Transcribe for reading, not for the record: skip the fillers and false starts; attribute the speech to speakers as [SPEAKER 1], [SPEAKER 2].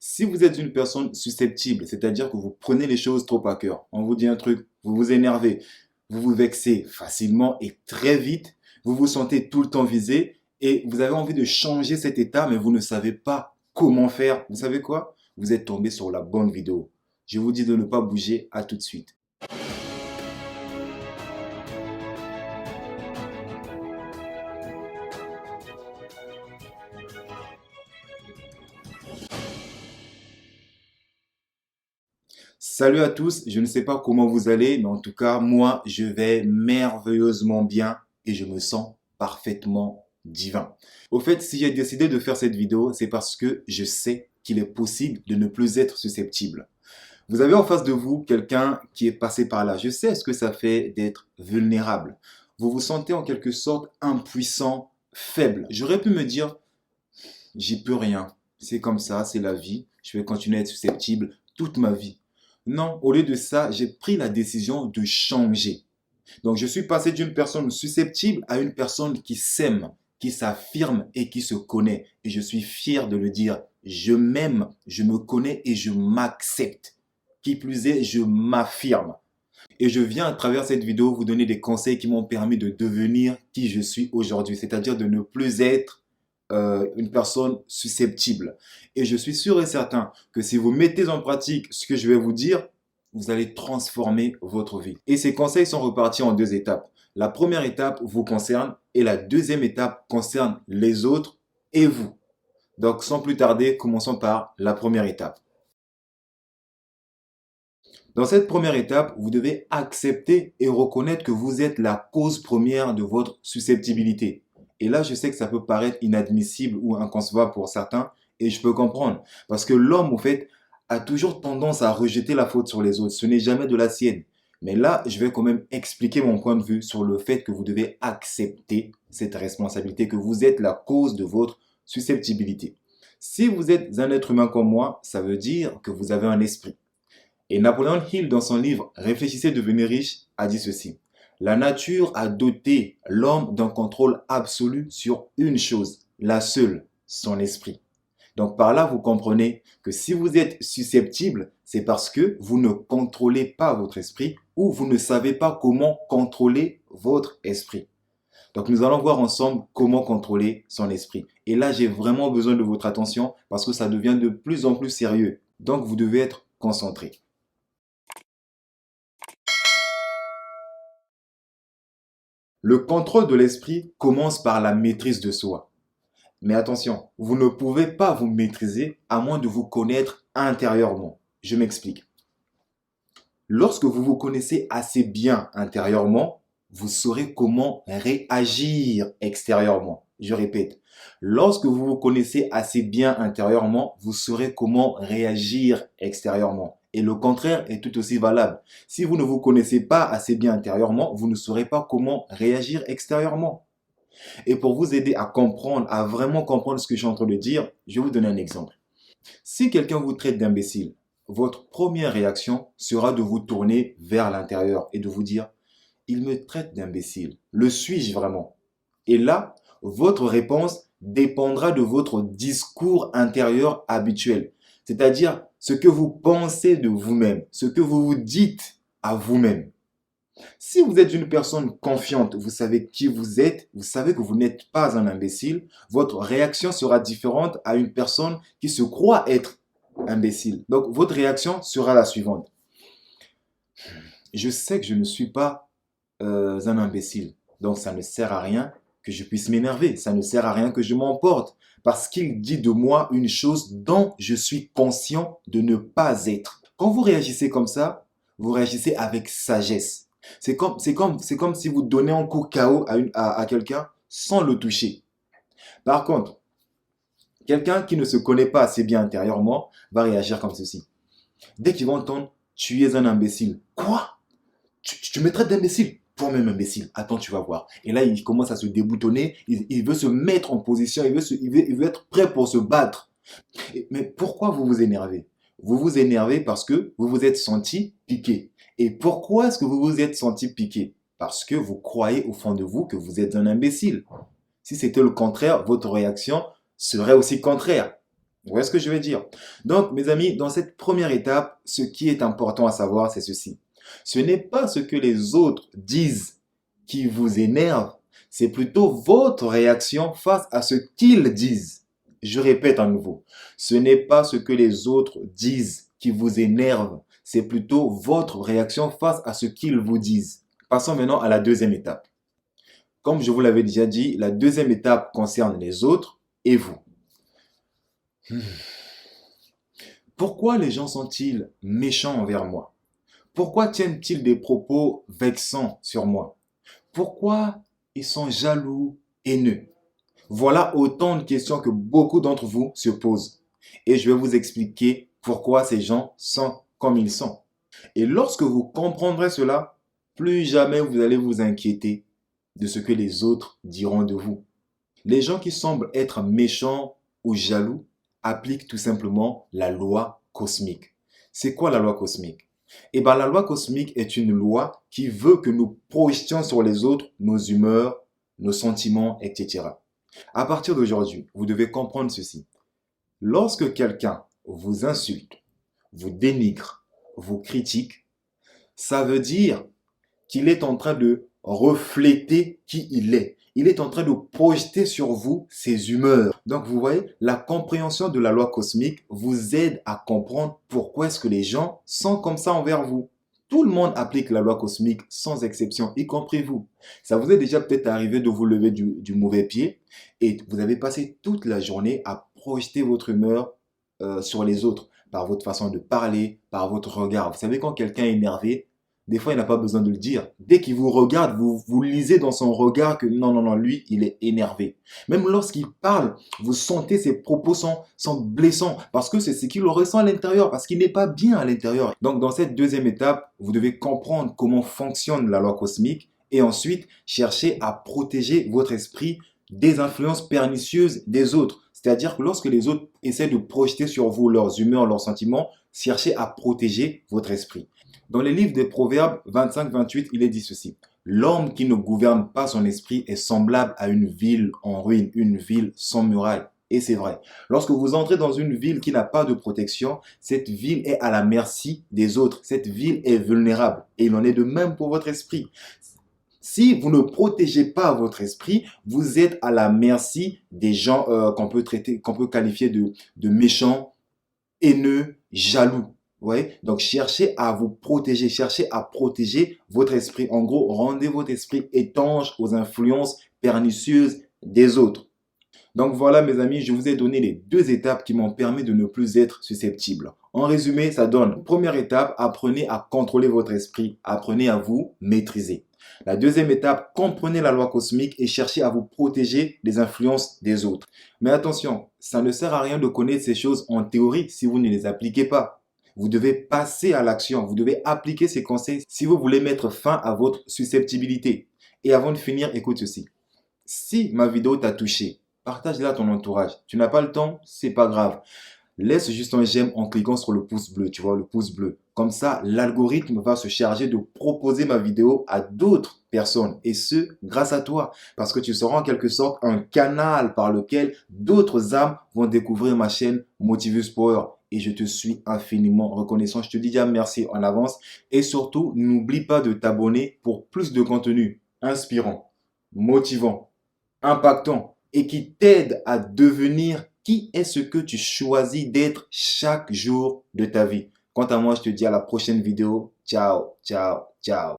[SPEAKER 1] Si vous êtes une personne susceptible, c'est-à-dire que vous prenez les choses trop à cœur, on vous dit un truc, vous vous énervez, vous vous vexez facilement et très vite, vous vous sentez tout le temps visé et vous avez envie de changer cet état, mais vous ne savez pas comment faire. Vous savez quoi? Vous êtes tombé sur la bonne vidéo. Je vous dis de ne pas bouger, à tout de suite. Salut à tous, je ne sais pas comment vous allez, mais en tout cas, moi, je vais merveilleusement bien et je me sens parfaitement divin. Au fait, si j'ai décidé de faire cette vidéo, c'est parce que je sais qu'il est possible de ne plus être susceptible. Vous avez en face de vous quelqu'un qui est passé par là. Je sais ce que ça fait d'être vulnérable. Vous vous sentez en quelque sorte impuissant, faible. J'aurais pu me dire, j'y peux rien. C'est comme ça, c'est la vie. Je vais continuer à être susceptible toute ma vie. Non, au lieu de ça, j'ai pris la décision de changer. Donc, je suis passé d'une personne susceptible à une personne qui s'aime, qui s'affirme et qui se connaît. Et je suis fier de le dire. Je m'aime, je me connais et je m'accepte. Qui plus est, je m'affirme. Et je viens à travers cette vidéo vous donner des conseils qui m'ont permis de devenir qui je suis aujourd'hui. C'est-à-dire de ne plus être une personne susceptible. Et je suis sûr et certain que si vous mettez en pratique ce que je vais vous dire, vous allez transformer votre vie. Et ces conseils sont repartis en deux étapes. La première étape vous concerne et la deuxième étape concerne les autres et vous. Donc sans plus tarder, commençons par la première étape. Dans cette première étape, vous devez accepter et reconnaître que vous êtes la cause première de votre susceptibilité. Et là, je sais que ça peut paraître inadmissible ou inconcevable pour certains, et je peux comprendre. Parce que l'homme, au fait, a toujours tendance à rejeter la faute sur les autres. Ce n'est jamais de la sienne. Mais là, je vais quand même expliquer mon point de vue sur le fait que vous devez accepter cette responsabilité, que vous êtes la cause de votre susceptibilité. Si vous êtes un être humain comme moi, ça veut dire que vous avez un esprit. Et Napoléon Hill, dans son livre Réfléchissez, devenez riche, a dit ceci. La nature a doté l'homme d'un contrôle absolu sur une chose, la seule, son esprit. Donc par là, vous comprenez que si vous êtes susceptible, c'est parce que vous ne contrôlez pas votre esprit ou vous ne savez pas comment contrôler votre esprit. Donc nous allons voir ensemble comment contrôler son esprit. Et là, j'ai vraiment besoin de votre attention parce que ça devient de plus en plus sérieux. Donc vous devez être concentré. Le contrôle de l'esprit commence par la maîtrise de soi. Mais attention, vous ne pouvez pas vous maîtriser à moins de vous connaître intérieurement. Je m'explique. Lorsque vous vous connaissez assez bien intérieurement, vous saurez comment réagir extérieurement. Je répète, lorsque vous vous connaissez assez bien intérieurement, vous saurez comment réagir extérieurement. Et le contraire est tout aussi valable. Si vous ne vous connaissez pas assez bien intérieurement, vous ne saurez pas comment réagir extérieurement. Et pour vous aider à comprendre, à vraiment comprendre ce que je suis en train de dire, je vais vous donner un exemple. Si quelqu'un vous traite d'imbécile, votre première réaction sera de vous tourner vers l'intérieur et de vous dire, il me traite d'imbécile. Le suis-je vraiment? Et là, votre réponse dépendra de votre discours intérieur habituel. C'est-à-dire ce que vous pensez de vous-même, ce que vous vous dites à vous-même. Si vous êtes une personne confiante, vous savez qui vous êtes, vous savez que vous n'êtes pas un imbécile, votre réaction sera différente à une personne qui se croit être imbécile. Donc, votre réaction sera la suivante. Je sais que je ne suis pas un imbécile. Donc, ça ne sert à rien que je puisse m'énerver. Ça ne sert à rien que je m'emporte. Parce qu'il dit de moi une chose dont je suis conscient de ne pas être. Quand vous réagissez comme ça, vous réagissez avec sagesse. C'est comme si vous donnez un coup KO à quelqu'un sans le toucher. Par contre, quelqu'un qui ne se connaît pas assez bien intérieurement va réagir comme ceci. Dès qu'il va entendre, tu es un imbécile. Quoi? Tu me traites d'imbécile? Toi-même imbécile. Attends, tu vas voir. Et là, il commence à se déboutonner. Il veut se mettre en position. Il veut être prêt pour se battre. Mais pourquoi vous vous énervez? Vous vous énervez parce que vous vous êtes senti piqué. Et pourquoi est-ce que vous vous êtes senti piqué? Parce que vous croyez au fond de vous que vous êtes un imbécile. Si c'était le contraire, votre réaction serait aussi contraire. Vous voyez ce que je veux dire? Donc, mes amis, dans cette première étape, ce qui est important à savoir, c'est ceci. Ce n'est pas ce que les autres disent qui vous énerve, c'est plutôt votre réaction face à ce qu'ils disent. Je répète à nouveau, ce n'est pas ce que les autres disent qui vous énerve, c'est plutôt votre réaction face à ce qu'ils vous disent. Passons maintenant à la deuxième étape. Comme je vous l'avais déjà dit, la deuxième étape concerne les autres et vous. Pourquoi les gens sont-ils méchants envers moi? Pourquoi tiennent-ils des propos vexants sur moi? Pourquoi ils sont jaloux, haineux? Voilà autant de questions que beaucoup d'entre vous se posent. Et je vais vous expliquer pourquoi ces gens sont comme ils sont. Et lorsque vous comprendrez cela, plus jamais vous allez vous inquiéter de ce que les autres diront de vous. Les gens qui semblent être méchants ou jaloux appliquent tout simplement la loi cosmique. C'est quoi la loi cosmique? Eh bien, la loi cosmique est une loi qui veut que nous projetions sur les autres nos humeurs, nos sentiments, etc. À partir d'aujourd'hui, vous devez comprendre ceci. Lorsque quelqu'un vous insulte, vous dénigre, vous critique, ça veut dire qu'il est en train de refléter qui il est. Il est en train de projeter sur vous ses humeurs. Donc vous voyez, la compréhension de la loi cosmique vous aide à comprendre pourquoi est-ce que les gens sont comme ça envers vous. Tout le monde applique la loi cosmique sans exception, y compris vous. Ça vous est déjà peut-être arrivé de vous lever du mauvais pied et vous avez passé toute la journée à projeter votre humeur sur les autres par votre façon de parler, par votre regard. Vous savez quand quelqu'un est énervé, des fois, il n'a pas besoin de le dire. Dès qu'il vous regarde, vous lisez dans son regard que non, non, non, lui, il est énervé. Même lorsqu'il parle, vous sentez ses propos sont blessants parce que c'est ce qu'il ressent à l'intérieur, parce qu'il n'est pas bien à l'intérieur. Donc, dans cette deuxième étape, vous devez comprendre comment fonctionne la loi cosmique et ensuite chercher à protéger votre esprit des influences pernicieuses des autres. C'est-à-dire que lorsque les autres essaient de projeter sur vous leurs humeurs, leurs sentiments, cherchez à protéger votre esprit. Dans les livres des Proverbes 25-28, il est dit ceci. L'homme qui ne gouverne pas son esprit est semblable à une ville en ruine, une ville sans muraille. Et c'est vrai. Lorsque vous entrez dans une ville qui n'a pas de protection, cette ville est à la merci des autres. Cette ville est vulnérable. Et il en est de même pour votre esprit. Si vous ne protégez pas votre esprit, vous êtes à la merci des gens qu'on peut qualifier de méchants, haineux, jaloux. Ouais. Donc, cherchez à vous protéger, cherchez à protéger votre esprit. En gros, rendez votre esprit étanche aux influences pernicieuses des autres. Donc voilà mes amis, je vous ai donné les deux étapes qui m'ont permis de ne plus être susceptible. En résumé, ça donne, première étape, apprenez à contrôler votre esprit, apprenez à vous maîtriser. La deuxième étape, comprenez la loi cosmique et cherchez à vous protéger des influences des autres. Mais attention, ça ne sert à rien de connaître ces choses en théorie si vous ne les appliquez pas. Vous devez passer à l'action, vous devez appliquer ces conseils si vous voulez mettre fin à votre susceptibilité. Et avant de finir, écoute ceci. Si ma vidéo t'a touché, partage-la à ton entourage. Tu n'as pas le temps, c'est pas grave. Laisse juste un j'aime en cliquant sur le pouce bleu, tu vois, le pouce bleu. Comme ça, l'algorithme va se charger de proposer ma vidéo à d'autres personnes. Et ce, grâce à toi. Parce que tu seras en quelque sorte un canal par lequel d'autres âmes vont découvrir ma chaîne Motivus Power. Et je te suis infiniment reconnaissant. Je te dis déjà merci en avance. Et surtout, n'oublie pas de t'abonner pour plus de contenu inspirant, motivant, impactant et qui t'aide à devenir qui est ce que tu choisis d'être chaque jour de ta vie. Quant à moi, je te dis à la prochaine vidéo. Ciao, ciao, ciao.